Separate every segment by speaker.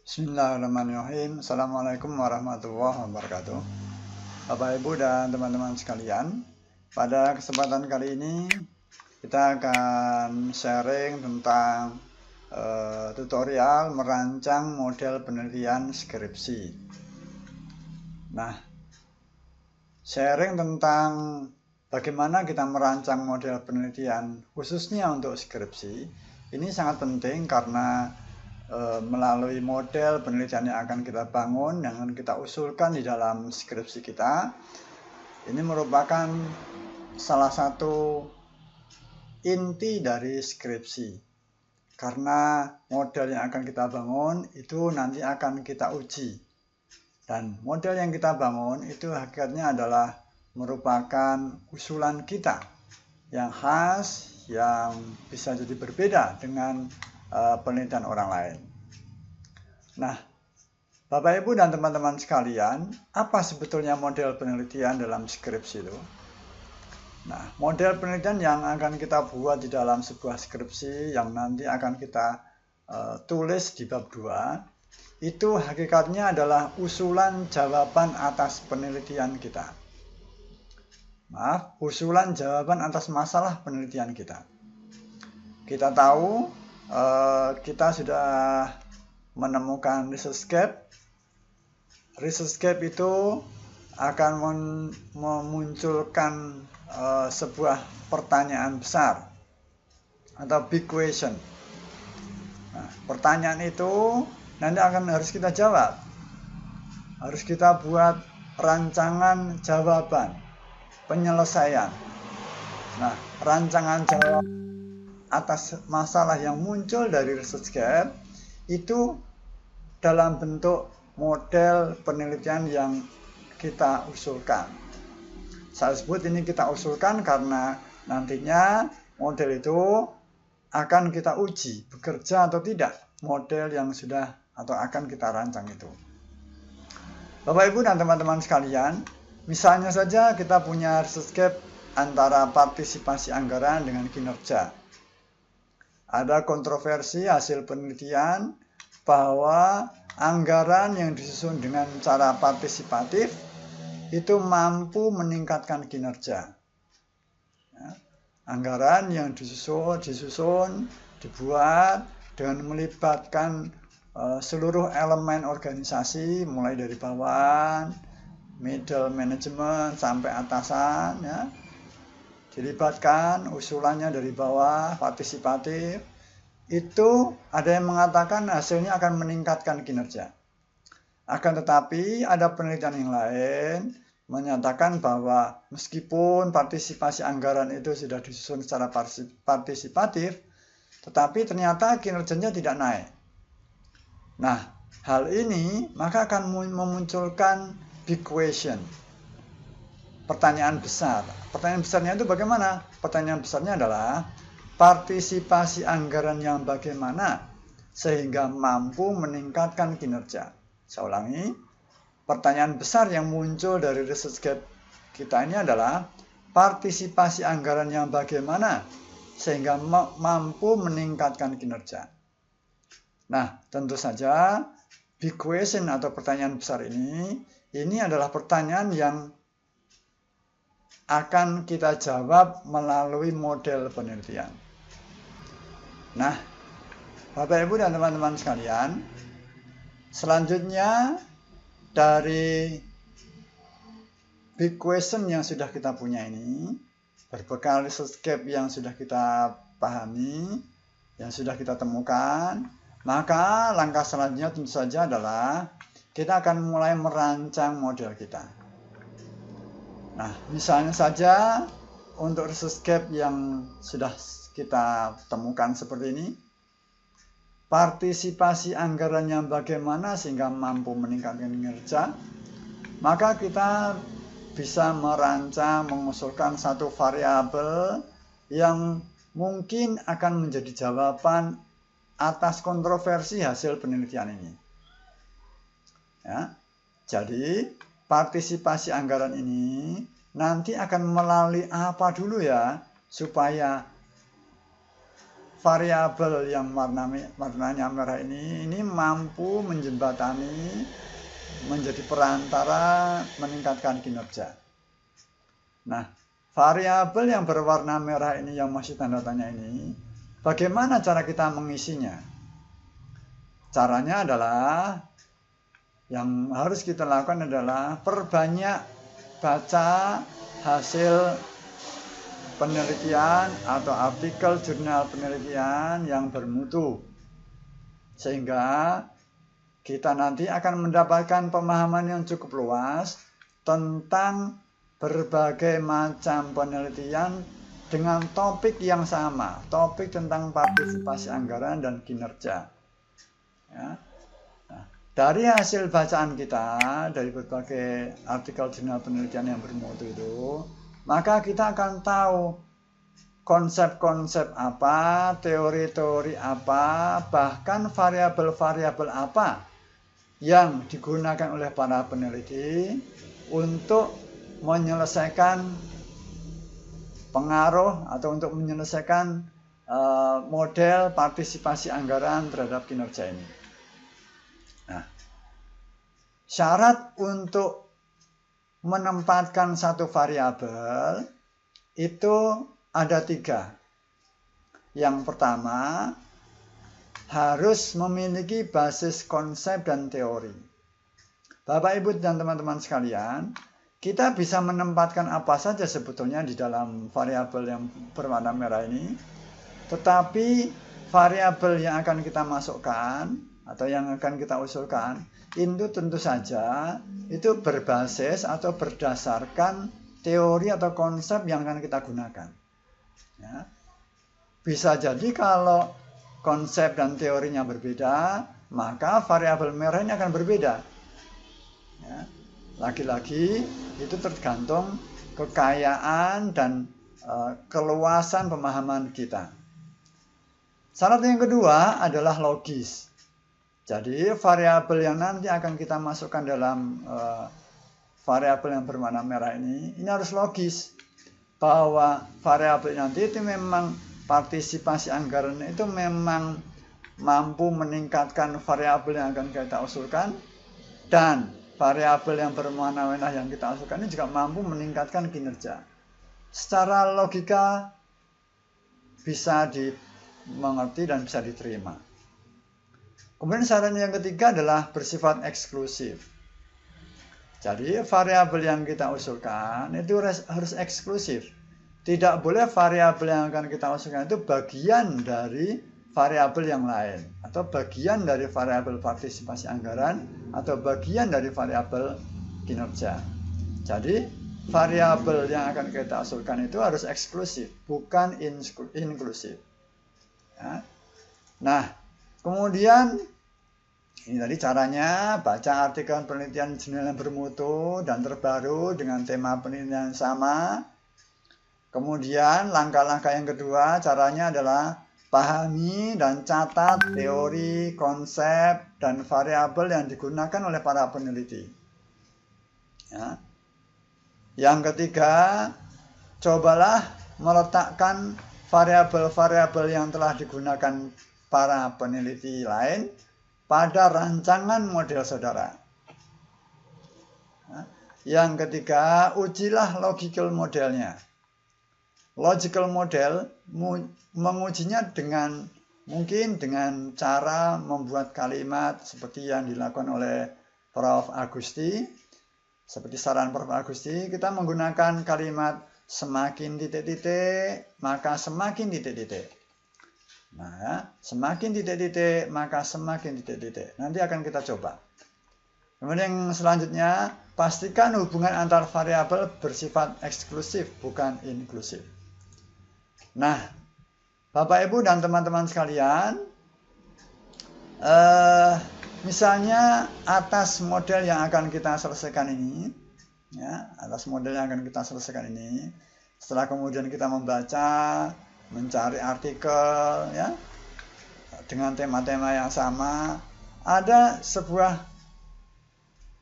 Speaker 1: Bismillahirrahmanirrahim. Assalamualaikum warahmatullahi wabarakatuh. Bapak, Ibu, dan teman-teman sekalian, pada kesempatan kali ini kita akan sharing tentang tutorial merancang model penelitian skripsi. Nah, sharing tentang bagaimana kita merancang model penelitian khususnya untuk skripsi ini sangat penting karena melalui model penelitian yang akan kita bangun, yang akan kita usulkan di dalam skripsi kita, ini merupakan salah satu inti dari skripsi. Karena model yang akan kita bangun itu nanti akan kita uji. Dan model yang kita bangun itu hakikatnya adalah merupakan usulan kita yang khas, yang bisa jadi berbeda dengan penelitian orang lain. Nah, Bapak, Ibu, dan teman-teman sekalian, apa sebetulnya model penelitian dalam skripsi itu? Nah, model penelitian yang akan kita buat di dalam sebuah skripsi yang nanti akan kita tulis di bab 2, itu hakikatnya adalah usulan jawaban atas penelitian kita. Maaf, usulan jawaban atas masalah penelitian kita. Kita tahu kita sudah menemukan research gap itu akan memunculkan sebuah pertanyaan besar atau big question. Nah, pertanyaan itu nanti harus kita jawab, harus kita buat rancangan jawaban, penyelesaian. Nah, rancangan jawaban atas masalah yang muncul dari research gap itu dalam bentuk model penelitian yang kita usulkan. Saya sebut ini kita usulkan karena nantinya model itu akan kita uji bekerja atau tidak model yang sudah atau akan kita rancang itu. Bapak, Ibu, dan teman-teman sekalian, misalnya saja kita punya research gap antara partisipasi anggaran dengan kinerja. Ada kontroversi hasil penelitian bahwa anggaran yang disusun dengan cara partisipatif itu mampu meningkatkan kinerja. Ya, anggaran yang disusun, dibuat dengan melibatkan seluruh elemen organisasi, mulai dari bawahan, middle management sampai atasan, ya. Dilibatkan usulannya dari bawah, partisipatif, itu ada yang mengatakan hasilnya akan meningkatkan kinerja. Akan tetapi ada penelitian yang lain menyatakan bahwa meskipun partisipasi anggaran itu sudah disusun secara partisipatif, tetapi ternyata kinerjanya tidak naik. Nah, hal ini maka akan memunculkan big question. Pertanyaan besar. Pertanyaan besarnya itu bagaimana? Pertanyaan besarnya adalah partisipasi anggaran yang bagaimana sehingga mampu meningkatkan kinerja. Saya ulangi, pertanyaan besar yang muncul dari research gap kita ini adalah partisipasi anggaran yang bagaimana sehingga mampu meningkatkan kinerja. Nah, tentu saja big question atau pertanyaan besar ini adalah pertanyaan yang akan kita jawab melalui model penelitian. Nah, Bapak, Ibu, dan teman-teman sekalian, selanjutnya dari big question yang sudah kita punya ini, berbekal research gap yang sudah kita pahami, yang sudah kita temukan, maka langkah selanjutnya tentu saja adalah kita akan mulai merancang model kita. Nah, misalnya saja untuk research gap yang sudah kita temukan seperti ini, partisipasi anggaran yang bagaimana sehingga mampu meningkatkan kinerja, maka kita bisa merancang, mengusulkan satu variabel yang mungkin akan menjadi jawaban atas kontroversi hasil penelitian ini. Ya, jadi partisipasi anggaran ini nanti akan melalui apa dulu ya supaya variabel yang warnanya merah ini mampu menjembatani, menjadi perantara meningkatkan kinerja. Nah, variabel yang berwarna merah ini yang masih tanda tanya ini, bagaimana cara kita mengisinya? Caranya adalah, yang harus kita lakukan adalah perbanyak baca hasil penelitian atau artikel jurnal penelitian yang bermutu, sehingga kita nanti akan mendapatkan pemahaman yang cukup luas tentang berbagai macam penelitian dengan topik yang sama, topik tentang partisipasi anggaran dan kinerja. Ya. Nah, dari hasil bacaan kita, dari berbagai artikel jurnal penelitian yang bermutu itu, maka kita akan tahu konsep-konsep apa, teori-teori apa, bahkan variabel-variabel apa yang digunakan oleh para peneliti untuk menyelesaikan pengaruh atau untuk menyelesaikan model partisipasi anggaran terhadap kinerja ini. Nah, syarat untuk menempatkan satu variabel itu ada 3. Yang pertama, harus memiliki basis konsep dan teori. Bapak, Ibu, dan teman-teman sekalian, kita bisa menempatkan apa saja sebetulnya di dalam variabel yang berwarna merah ini, tetapi variabel yang akan kita masukkan atau yang akan kita usulkan itu tentu saja itu berbasis atau berdasarkan teori atau konsep yang akan kita gunakan. Ya. Bisa jadi kalau konsep dan teorinya berbeda, maka variabel merah ini akan berbeda. Ya. Lagi-lagi itu tergantung kekayaan dan keluasan pemahaman kita. Syarat yang kedua adalah logis. Jadi variabel yang nanti akan kita masukkan dalam variabel yang berwarna merah ini harus logis. Bahwa variabel nanti itu memang partisipasi anggaran itu memang mampu meningkatkan variabel yang akan kita usulkan, dan variabel yang berwarna merah yang kita usulkan ini juga mampu meningkatkan kinerja. Secara logika bisa dimengerti dan bisa diterima. Kemudian syarat yang ketiga adalah bersifat eksklusif. Jadi variabel yang kita usulkan itu harus eksklusif. Tidak boleh variabel yang akan kita usulkan itu bagian dari variabel yang lain, atau bagian dari variabel partisipasi anggaran, atau bagian dari variabel kinerja. Jadi variabel yang akan kita usulkan itu harus eksklusif, bukan inklusif. Ya. Nah, kemudian ini tadi caranya, baca artikel penelitian jurnal yang bermutu dan terbaru dengan tema penelitian yang sama. Kemudian langkah-langkah yang kedua, caranya adalah pahami dan catat teori, konsep, dan variabel yang digunakan oleh para peneliti. Ya. Yang ketiga, cobalah meletakkan variabel-variabel yang telah digunakan para peneliti lain pada rancangan model saudara. Yang ketiga, ujilah logical modelnya. Logical model mengujinya mungkin dengan cara membuat kalimat seperti yang dilakukan oleh Prof. Agusti. Seperti saran Prof. Agusti, kita menggunakan kalimat semakin titik-titik, maka semakin titik-titik. Nah, semakin titik-titik, maka semakin titik-titik. Nanti akan kita coba. Kemudian yang selanjutnya, pastikan hubungan antar variabel bersifat eksklusif, bukan inklusif. Nah, Bapak, Ibu, dan teman-teman sekalian, misalnya atas model yang akan kita selesaikan ini, ya, atas model yang akan kita selesaikan ini, setelah kemudian kita membaca, mencari artikel, ya, dengan tema-tema yang sama, ada sebuah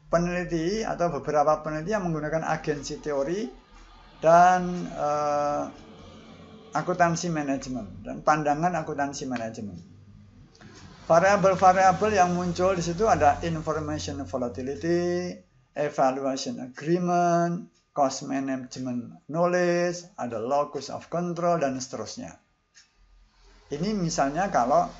Speaker 1: peneliti atau beberapa peneliti yang menggunakan agensi teori dan akuntansi manajemen dan pandangan akuntansi manajemen. Variabel-variabel yang muncul di situ ada information volatility, evaluation agreement, cost management knowledge, ada locus of control, dan seterusnya. Ini misalnya kalau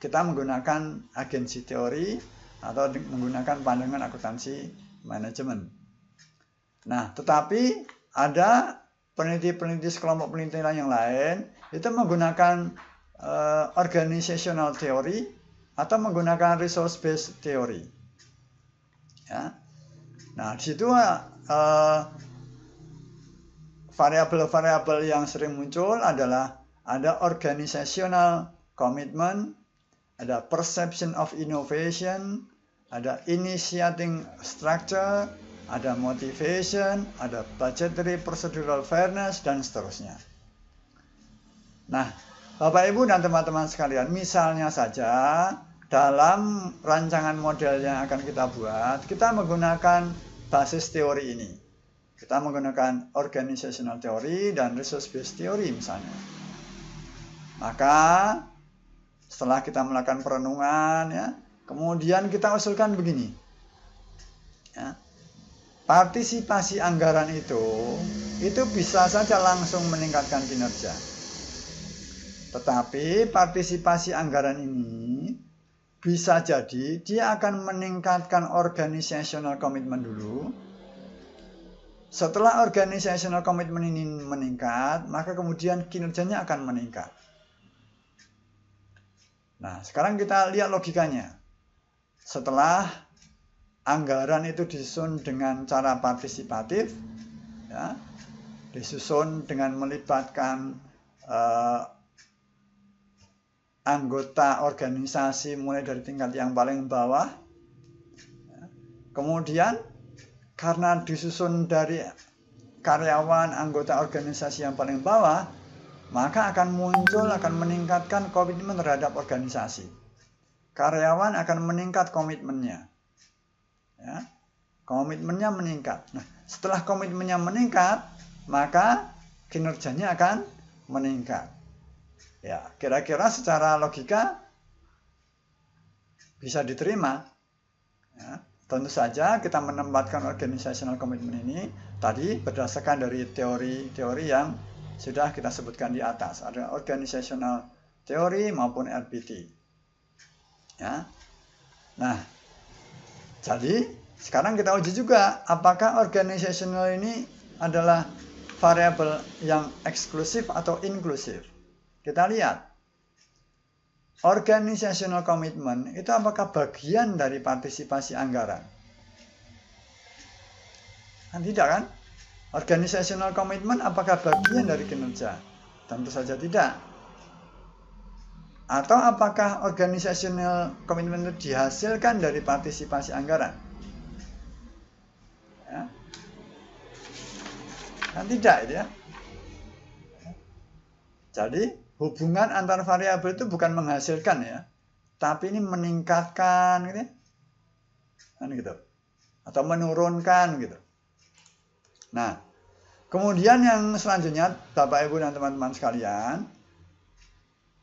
Speaker 1: kita menggunakan agensi teori atau menggunakan pandangan akuntansi manajemen. Nah, tetapi ada peneliti-peneliti sekelompok penelitian yang lain itu menggunakan organizational theory atau menggunakan resource based theory. Ya. Nah, di situ variabel-variabel yang sering muncul adalah ada organizational commitment, ada perception of innovation, ada initiating structure, ada motivation, ada budgetary procedural fairness, dan seterusnya. Nah, Bapak Ibu dan teman-teman sekalian, misalnya saja dalam rancangan model yang akan kita buat, kita menggunakan basis teori ini. Kita menggunakan organizational theory dan resource based theory misalnya. Maka setelah kita melakukan perenungan, ya, kemudian kita usulkan begini. Ya, partisipasi anggaran itu bisa saja langsung meningkatkan kinerja. Tetapi partisipasi anggaran ini bisa jadi dia akan meningkatkan organizational commitment dulu. Setelah organizational commitment ini meningkat, maka kemudian kinerjanya akan meningkat. Nah, sekarang kita lihat logikanya. Setelah anggaran itu disusun dengan cara partisipatif, ya, disusun dengan melibatkan anggota organisasi mulai dari tingkat yang paling bawah. Ya. Kemudian karena disusun dari karyawan anggota organisasi yang paling bawah, maka akan meningkatkan komitmen terhadap organisasi. Karyawan akan meningkat komitmennya. Ya, komitmennya meningkat. Nah, setelah komitmennya meningkat, maka kinerjanya akan meningkat. Ya, kira-kira secara logika bisa diterima. Ya, tentu saja kita menempatkan organizational commitment ini tadi berdasarkan dari teori-teori yang sudah kita sebutkan di atas. Ada organizational theory maupun RPT. Ya. Nah, jadi sekarang kita uji juga apakah organizational ini adalah variabel yang eksklusif atau inklusif. Kita lihat. Organizational commitment itu apakah bagian dari partisipasi anggaran? Kan tidak kan? Organizational commitment apakah bagian dari kinerja? Tentu saja tidak. Atau apakah organizational commitment itu dihasilkan dari partisipasi anggaran? Ya. Kan tidak itu ya. Jadi hubungan antar variabel itu bukan menghasilkan ya, tapi ini meningkatkan gitu. Kan gitu. Atau menurunkan gitu. Nah, kemudian yang selanjutnya Bapak Ibu dan teman-teman sekalian,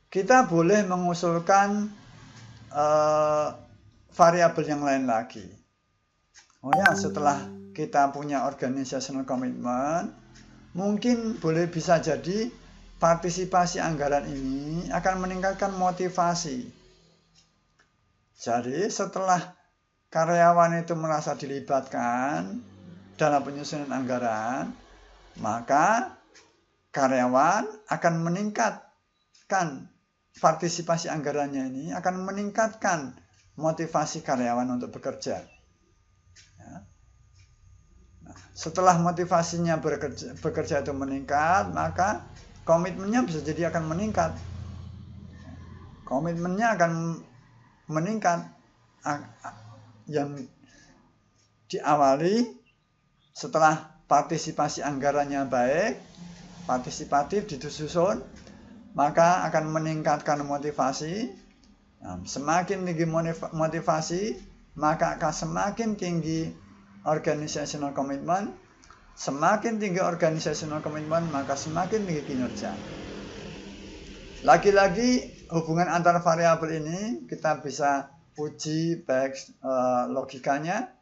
Speaker 1: kita boleh mengusulkan variabel yang lain lagi. Oh ya, setelah kita punya organizational commitment, mungkin bisa jadi partisipasi anggaran ini akan meningkatkan motivasi. Jadi setelah karyawan itu merasa dilibatkan dalam penyusunan anggaran, maka karyawan akan meningkatkan partisipasi anggarannya ini akan meningkatkan motivasi karyawan untuk bekerja. Ya. Nah, setelah motivasinya bekerja itu meningkat, maka komitmennya bisa jadi akan meningkat. Komitmennya akan meningkat. Yang diawali setelah partisipasi anggarannya baik, partisipatif disusun, maka akan meningkatkan motivasi. Nah, semakin tinggi motivasi, maka akan semakin tinggi organizational commitment. semakin tinggi organizational commitment, maka semakin tinggi kinerja. Lagi-lagi hubungan antar variabel ini kita bisa uji baik logikanya,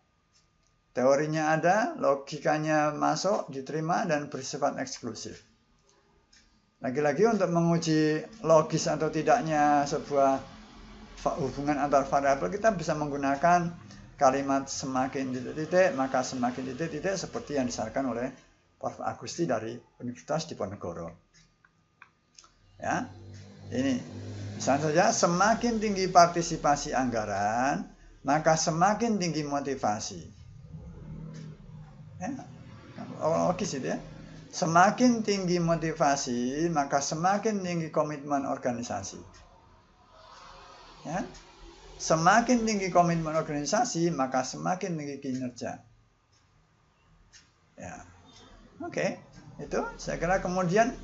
Speaker 1: teorinya ada, logikanya masuk, diterima, dan bersifat eksklusif. Lagi-lagi untuk menguji logis atau tidaknya sebuah hubungan antar variabel, kita bisa menggunakan kalimat semakin titik-titik, maka semakin titik-titik seperti yang disarankan oleh Prof. Agusti dari Universitas Diponegoro. Ya, ini misalnya saja, semakin tinggi partisipasi anggaran, maka semakin tinggi motivasi. Ya, logis itu ya. Semakin tinggi motivasi, maka semakin tinggi komitmen organisasi. Ya, semakin tinggi komitmen organisasi, maka semakin tinggi kinerja. Ya, oke, itu saya kira kemudian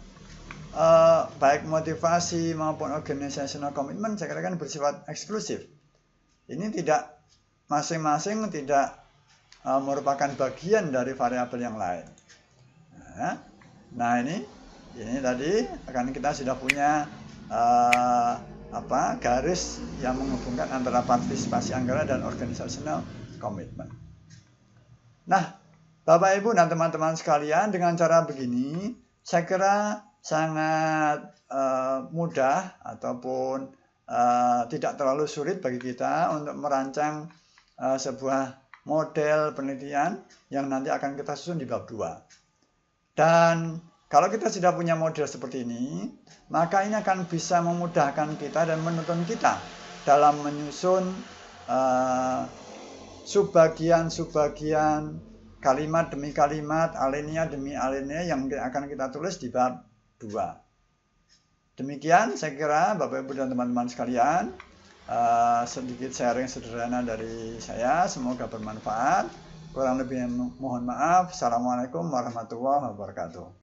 Speaker 1: baik motivasi maupun organizational commitment saya kira kan bersifat eksklusif. Ini tidak masing-masing tidak merupakan bagian dari variabel yang lain. Nah ini tadi akan kita sudah punya garis yang menghubungkan antara partisipasi anggaran dan organizational commitment. Nah, Bapak Ibu dan teman-teman sekalian, dengan cara begini saya kira sangat mudah ataupun tidak terlalu sulit bagi kita untuk merancang sebuah model penelitian yang nanti akan kita susun di bab 2. Dan kalau kita sudah punya model seperti ini, maka ini akan bisa memudahkan kita dan menuntun kita dalam menyusun subbagian-subbagian, kalimat demi kalimat, alinea demi alinea yang akan kita tulis di bab 2. Demikian saya kira Bapak Ibu dan teman-teman sekalian, sedikit sharing sederhana dari saya, semoga bermanfaat. Kurang lebih mohon maaf. Assalamualaikum warahmatullahi wabarakatuh.